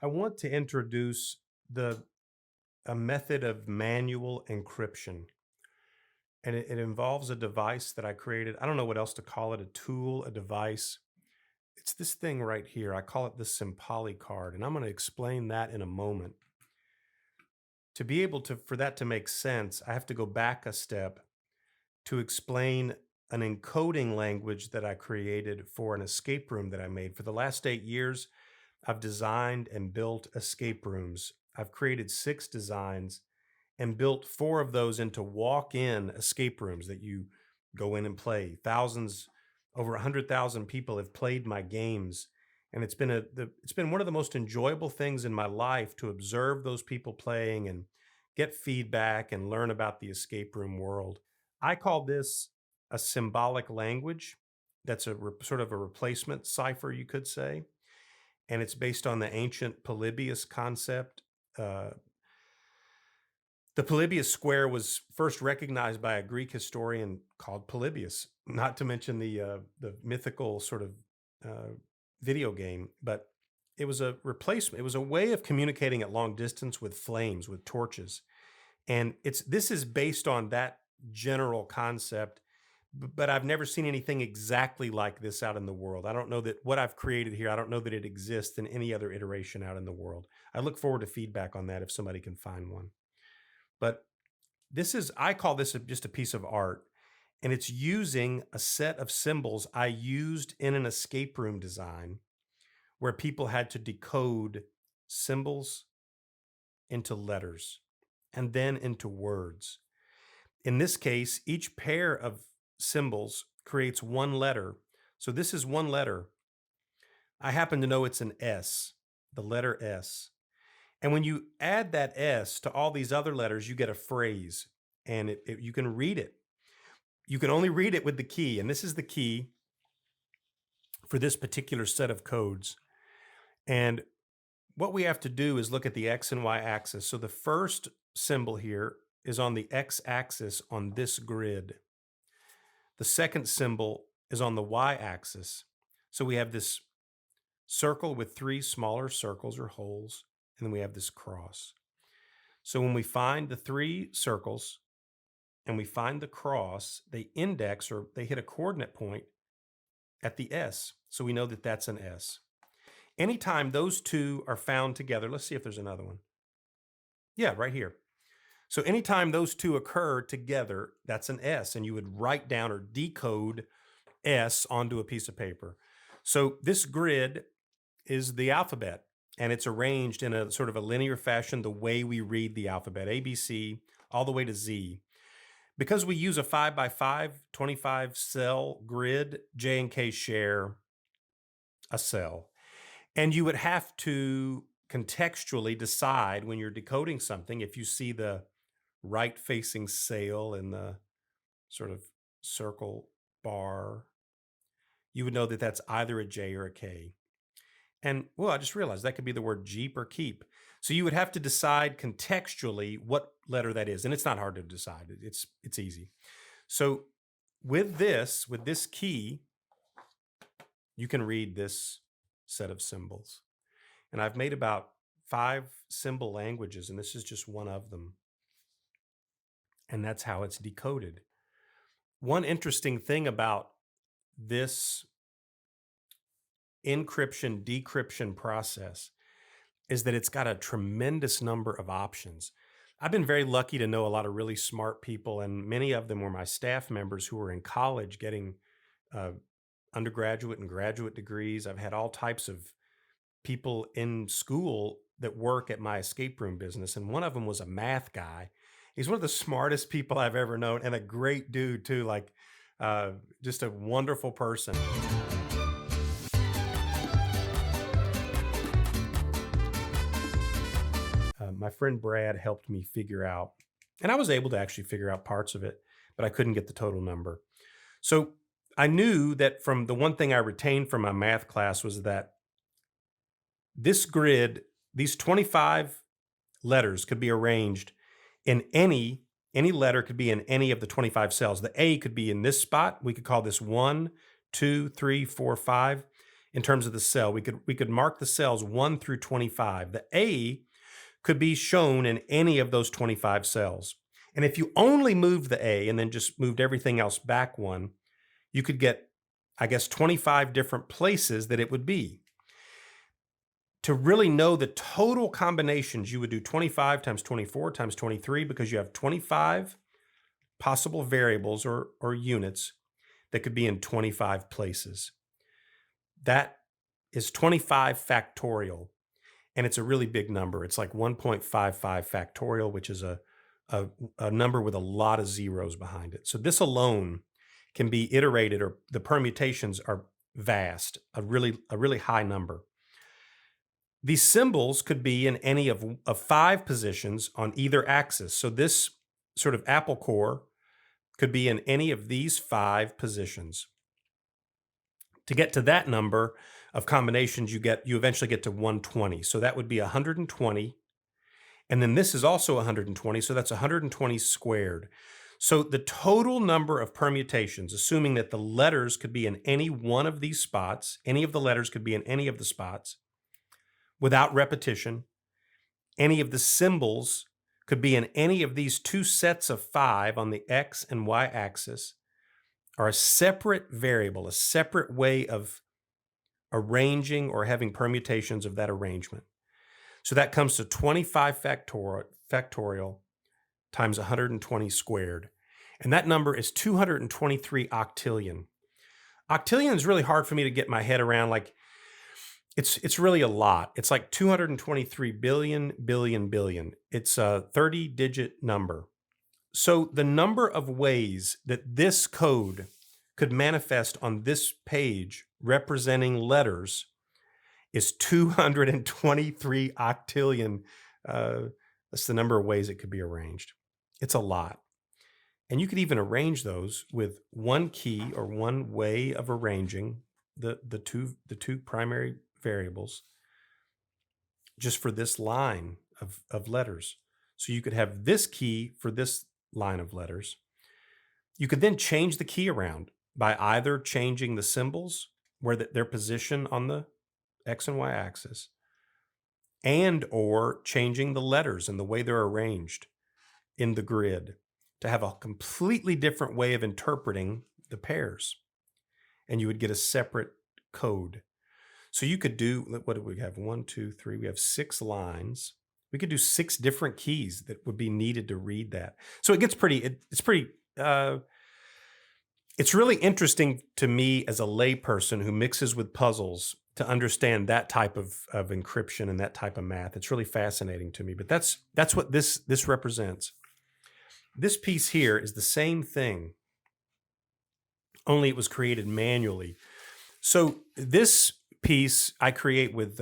I want to introduce the a method of manual encryption. And it involves a device that I created. I don't know what else to call it, a tool, a device. It's this thing right here. I call it the SymPoly card, and I'm going to explain that in a moment. To be able to for that to make sense, I have to go back a step to explain an encoding language that I created for an escape room that I made. For the last 8 years, I've designed and built escape rooms. I've created 6 designs and built 4 of those into walk-in escape rooms that you go in and play. Thousands, over 100,000 people have played my games, and it's been one of the most enjoyable things in my life to observe those people playing and get feedback and learn about the escape room world. I call this a symbolic language. That's sort of a replacement cipher, you could say, and it's based on the ancient Polybius concept. Uh, the Polybius Square was first recognized by a Greek historian called Polybius, not to mention the mythical sort of uh, video game, but it was a replacement. It was a way of communicating at long distance with flames, with torches, and it's this is based on that general concept. But I've never seen anything exactly like this out in the world. I don't know that what I've created here. I don't know that it exists in any other iteration out in the world. I look forward to feedback on that if somebody can find one. But I call this just a piece of art, and it's using a set of symbols I used in an escape room design where people had to decode symbols into letters and then into words. In this case, each pair of symbols creates one letter. So this is one letter. I happen to know it's an S, the letter S. And when you add that S to all these other letters, you get a phrase, and you can read it. You can only read it with the key, and this is the key for this particular set of codes. And what we have to do is look at the X and Y axis. So the first symbol here is on the X axis on this grid. The second symbol is on the Y axis. So we have this circle with 3 smaller circles or holes, and then we have this cross. So when we find the 3 circles and we find the cross, they index or they hit a coordinate point at the S. So we know that that's an S. Anytime those 2 are found together, let's see if there's another one. Yeah, right here. So anytime those 2 occur together, that's an S, and you would write down or decode S onto a piece of paper. So this grid is the alphabet, and it's arranged in a sort of a linear fashion, the way we read the alphabet, A, B, C, all the way to Z. Because we use a 5 by 5, 25 cell grid, J and K share a cell. And you would have to contextually decide when you're decoding something, if you see the right facing sail in the sort of circle bar, you would know that that's either a J or a K. And well, I just realized that could be the word Jeep or keep. So you would have to decide contextually what letter that is. And it's not hard to decide. It's easy. So with this key, you can read this set of symbols. And I've made about 5 symbol languages, and this is just one of them. And that's how it's decoded. One interesting thing about this encryption decryption process is that it's got a tremendous number of options. I've been very lucky to know a lot of really smart people, and many of them were my staff members who were in college getting uh, undergraduate and graduate degrees. I've had all types of people in school that work at my escape room business, and one of them was a math guy. He's one of the smartest people I've ever known, and a great dude too, like just a wonderful person. My friend Brad helped me figure out, and I was able to actually figure out parts of it, but I couldn't get the total number. So I knew that from the one thing I retained from my math class was that this grid, these 25 letters could be arranged in any letter could be in any of the 25 cells. The A could be in this spot. We could call this 1, 2, 3, 4, 5. in terms of the cell. We could mark the cells 1 through 25. The A could be shown in any of those 25 cells. And if you only moved the A and then just moved everything else back one, you could get, I guess, 25 different places that it would be. To really know the total combinations, you would do 25 times 24 times 23 because you have 25 possible variables or units that could be in 25 places. That is 25 factorial, and it's a really big number. It's like 1.55 factorial, which is a number with a lot of zeros behind it. So this alone can be iterated, or the permutations are vast, a really high number. These symbols could be in any of 5 positions on either axis. So this sort of apple core could be in any of these 5 positions. To get to that number of combinations, you eventually get to 120. So that would be 120. And then this is also 120, so that's 120 squared. So the total number of permutations, assuming that the letters could be in any one of these spots, any of the letters could be in any of the spots, without repetition, any of the symbols could be in any of these 2 sets of 5 on the X and Y axis, are a separate variable, a separate way of arranging or having permutations of that arrangement. So that comes to 25 factorial times 120 squared. And that number is 223 octillion. Octillion is really hard for me to get my head around. Like, it's really a lot. It's like 223 billion, billion, billion. It's a 30-digit number. So the number of ways that this code could manifest on this page representing letters is 223 octillion. That's the number of ways it could be arranged. It's a lot. And you could even arrange those with one key or one way of arranging the two primary variables just for this line of letters. So you could have this key for this line of letters. You could then change the key around by either changing the symbols where their position on the X and Y axis, and or changing the letters and the way they're arranged in the grid to have a completely different way of interpreting the pairs. And you would get a separate code. So you could do, what do we have? 1, 2, 3, we have 6 lines. We could do 6 different keys that would be needed to read that. So it gets it's really interesting to me as a layperson who mixes with puzzles to understand that type of encryption and that type of math. It's really fascinating to me, but that's what this represents. This piece here is the same thing, only it was created manually. So this piece I create with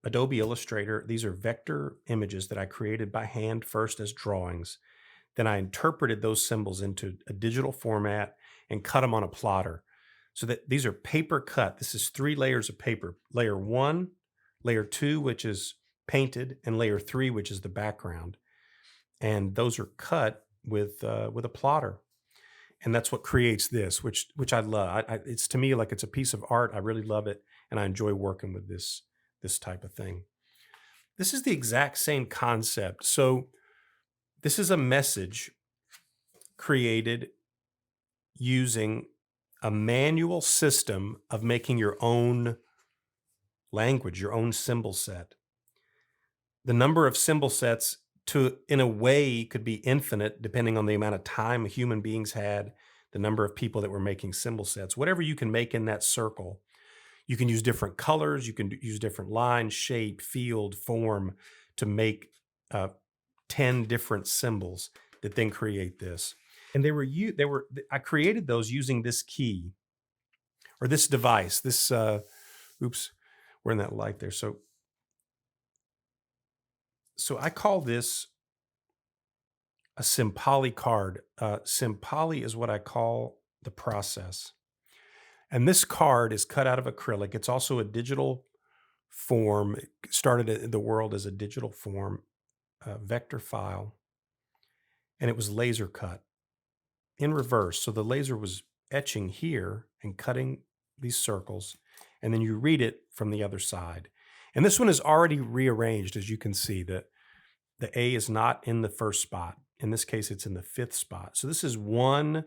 Adobe Illustrator. These are vector images that I created by hand first as drawings. Then I interpreted those symbols into a digital format and cut them on a plotter. So that these are paper cut. This is 3 layers of paper. Layer 1, layer 2, which is painted, and layer 3, which is the background. And those are cut with a plotter. And that's what creates this, which I love. It's, to me, like it's a piece of art. I really love it, and I enjoy working with this type of thing. This is the exact same concept. So this is a message created using a manual system of making your own language, your own symbol set. The number of symbol sets, in a way, could be infinite depending on the amount of time human beings had, the number of people that were making symbol sets. Whatever you can make in that circle, you can use different colors, you can use different lines, shape, field, form to make 10 different symbols that then create this. And I created those using this key or this device. This oops, we're in that light there. So I call this a SymPoly card. SymPoly is what I call the process. And this card is cut out of acrylic. It's also a digital form. It started in the world as a digital form, vector file, and it was laser cut in reverse. So the laser was etching here and cutting these circles, and then you read it from the other side. And this one is already rearranged, as you can see. The A is not in the first spot. In this case, it's in the fifth spot. So this is one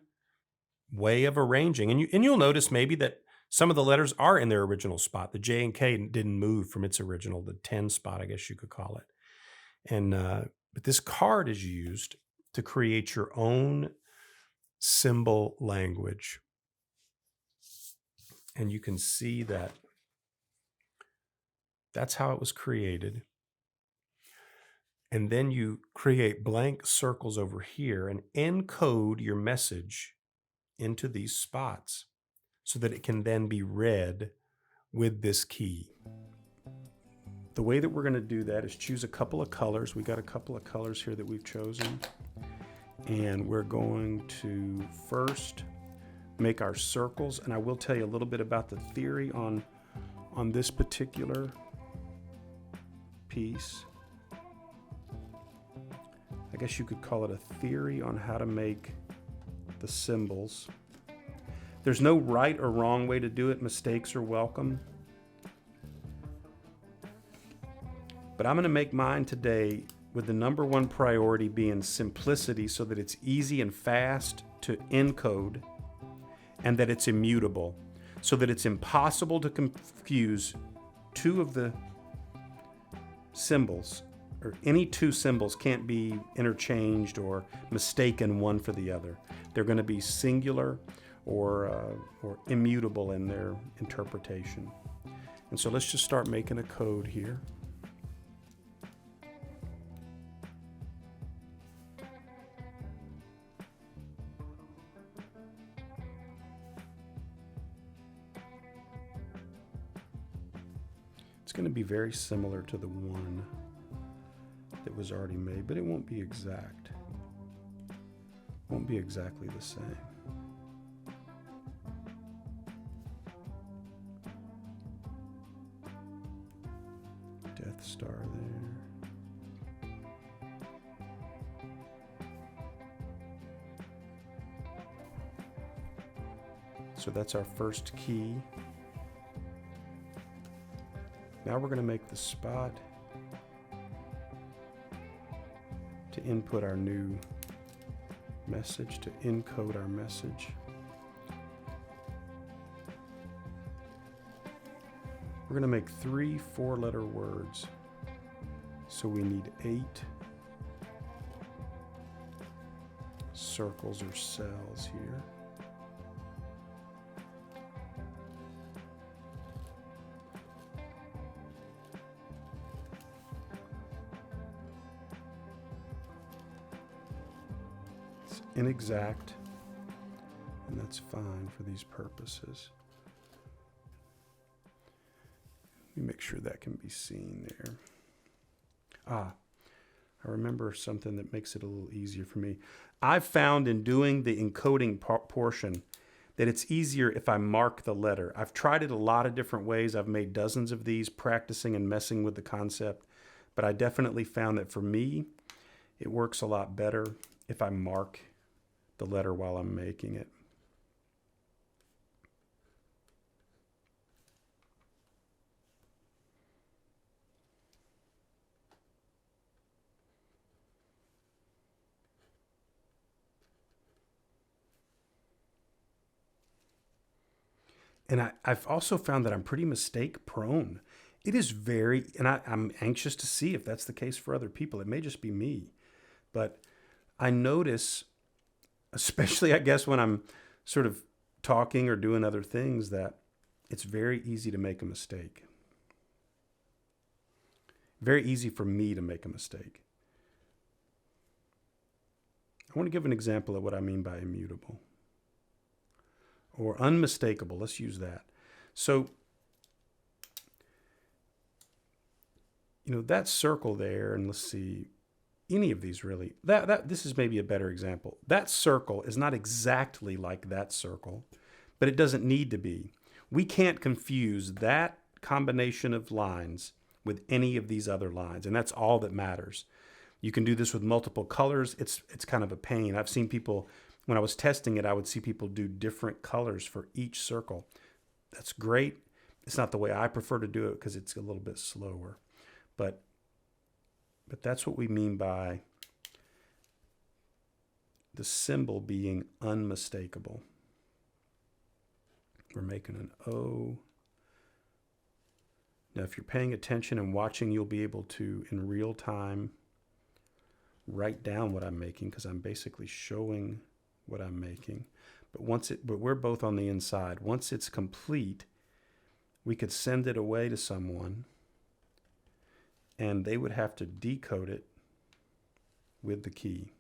way of arranging. And you'll notice maybe that some of the letters are in their original spot. The J and K didn't move from its original, the 10 spot, I guess you could call it. And but this card is used to create your own symbol language. And you can see that that's how it was created. And then you create blank circles over here and encode your message into these spots so that it can then be read with this key. The way that we're going to do that is choose a couple of colors. We got a couple of colors here that we've chosen. And we're going to first make our circles. And I will tell you a little bit about the theory on this particular piece. I guess you could call it a theory on how to make the symbols. There's no right or wrong way to do it. Mistakes are welcome. But I'm going to make mine today with the number one priority being simplicity, so that it's easy and fast to encode and that it's immutable, so that it's impossible to confuse two of the symbols, or any two symbols can't be interchanged or mistaken one for the other. They're going to be singular or immutable in their interpretation. And so let's just start making a code here. It's going to be very similar to the one that was already made, but it won't be exact. Won't be exactly the same. Death Star there. So that's our first key. Now we're going to make the spot to input our new message, to encode our message. We're going to make 3 4-letter words. So we need 8 circles or cells here. It's inexact, and that's fine for these purposes. Let me make sure that can be seen there. I remember something that makes it a little easier for me. I've found in doing the encoding portion that it's easier if I mark the letter. I've tried it a lot of different ways. I've made dozens of these, practicing and messing with the concept. But I definitely found that for me, it works a lot better if I mark the letter while I'm making it. And I've also found that I'm pretty mistake prone. It is very, and I'm anxious to see if that's the case for other people. It may just be me. But I notice, especially I guess when I'm sort of talking or doing other things, that it's very easy to make a mistake. Very easy for me to make a mistake. I want to give an example of what I mean by immutable. Or unmistakable, let's use that. So, that circle there, and let's see, any of these really, this is maybe a better example. That circle is not exactly like that circle, but it doesn't need to be. We can't confuse that combination of lines with any of these other lines, and that's all that matters. You can do this with multiple colors. It's kind of a pain. I've seen people, when I was testing it, I would see people do different colors for each circle. That's great. It's not the way I prefer to do it because it's a little bit slower. But that's what we mean by the symbol being unmistakable. We're making an O. Now, if you're paying attention and watching, you'll be able to, in real time, write down what I'm making because I'm basically showing what I'm making. But we're both on the inside. Once it's complete, we could send it away to someone and they would have to decode it with the key.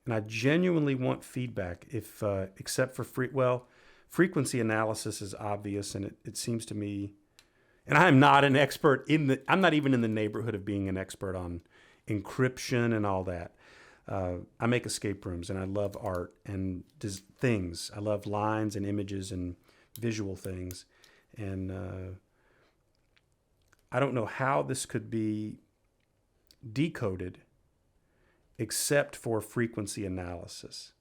And I genuinely want feedback, if except for frequency analysis is obvious, and it seems to me, and I'm not an expert I'm not even in the neighborhood of being an expert on encryption and all that. I make escape rooms, and I love art and things. I love lines and images and visual things, and I don't know how this could be decoded except for frequency analysis.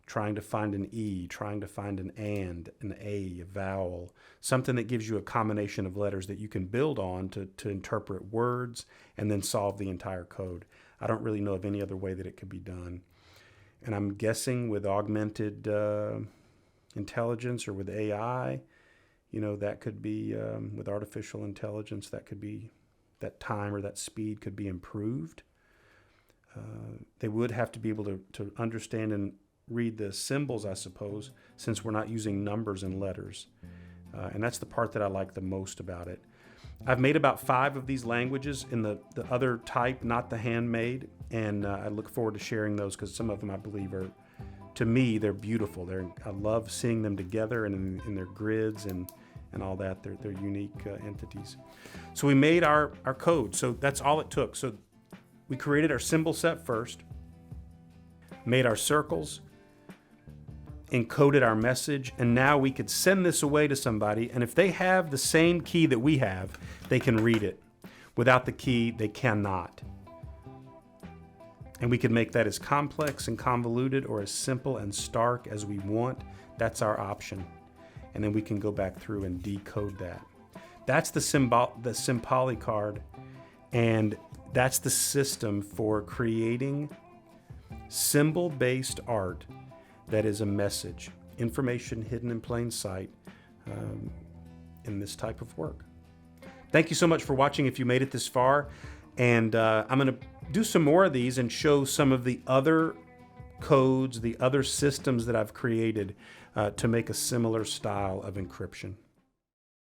Trying to find an E, trying to find an and, an A vowel, something that gives you a combination of letters that you can build on to interpret words and then solve the entire code. I don't really know of any other way that it could be done. And I'm guessing with augmented intelligence or with AI, that could be, with artificial intelligence, that time or that speed could be improved. They would have to be able to understand and read the symbols, I suppose, since we're not using numbers and letters. And that's the part that I like the most about it. I've made about 5 of these languages in the other type, not the handmade, and I look forward to sharing those because some of them I believe are, to me, they're beautiful. I love seeing them together and in their grids and all that. They're unique entities. So we made our code. So that's all it took. So we created our symbol set first, made our circles, encoded our message, and now we could send this away to somebody, and if they have the same key that we have, they can read it. Without the key, they cannot. And we can make that as complex and convoluted or as simple and stark as we want. That's our option. And then we can go back through and decode that. That's the SymPoly card, and that's the system for creating symbol-based art that is a message, information hidden in plain sight in this type of work. Thank you so much for watching if you made it this far. And I'm going to do some more of these and show some of the other codes, the other systems that I've created to make a similar style of encryption.